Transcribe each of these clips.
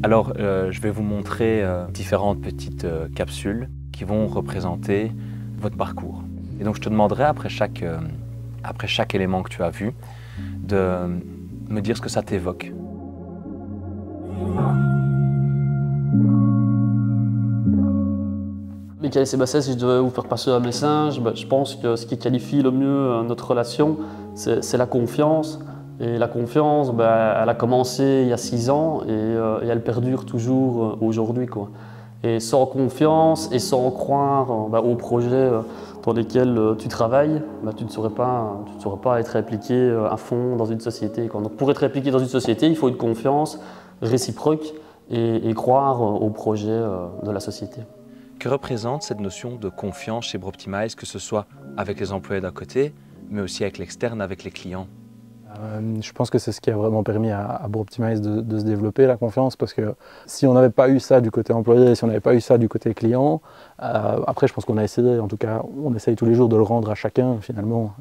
Alors, je vais vous montrer différentes petites capsules qui vont représenter votre parcours. Et donc, je te demanderai après chaque élément que tu as vu de me dire ce que ça t'évoque. Michael et Sébastien, si je devais vous faire passer un message, je pense que ce qui qualifie le mieux notre relation, c'est la confiance. Et la confiance, elle a commencé il y a 6 ans et elle perdure toujours aujourd'hui, quoi. Et sans confiance et sans croire aux projets dans lesquels tu travailles, tu ne saurais pas être impliqué à fond dans une société, quoi. Donc pour être impliqué dans une société, il faut une confiance réciproque et croire au projet de la société. Que représente cette notion de confiance chez Broptimize, que ce soit avec les employés d'un côté, mais aussi avec l'externe, avec les clients? Je pense que c'est ce qui a vraiment permis à Broptimize de se développer, la confiance, parce que si on n'avait pas eu ça du côté employé, si on n'avait pas eu ça du côté client, après je pense qu'on a essayé, en tout cas on essaye tous les jours de le rendre à chacun finalement,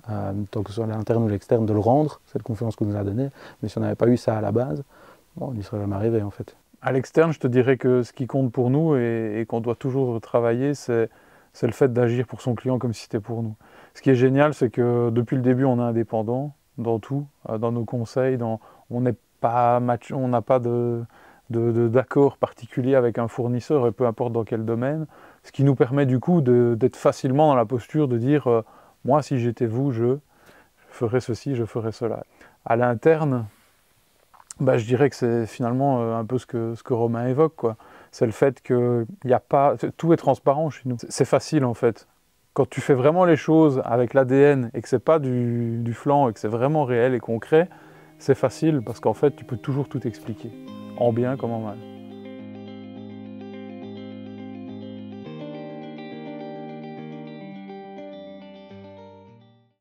tant que ce soit l'interne ou l'externe, de le rendre, cette confiance qu'on nous a donnée, mais si on n'avait pas eu ça à la base, bon, on n'y serait jamais arrivé en fait. À l'externe, je te dirais que ce qui compte pour nous et qu'on doit toujours travailler, c'est le fait d'agir pour son client comme si c'était pour nous. Ce qui est génial, c'est que depuis le début, on est indépendant dans tout, dans nos conseils, on n'a pas d'accord particulier avec un fournisseur, et peu importe dans quel domaine, ce qui nous permet du coup d'être facilement dans la posture de dire moi, si j'étais vous, je ferais ceci, je ferais cela. À l'interne, je dirais que c'est finalement un peu ce que Romain évoque, quoi. C'est le fait que tout est transparent chez nous. C'est facile en fait. Quand tu fais vraiment les choses avec l'ADN et que c'est pas du flan et que c'est vraiment réel et concret, c'est facile parce qu'en fait tu peux toujours tout expliquer, en bien comme en mal.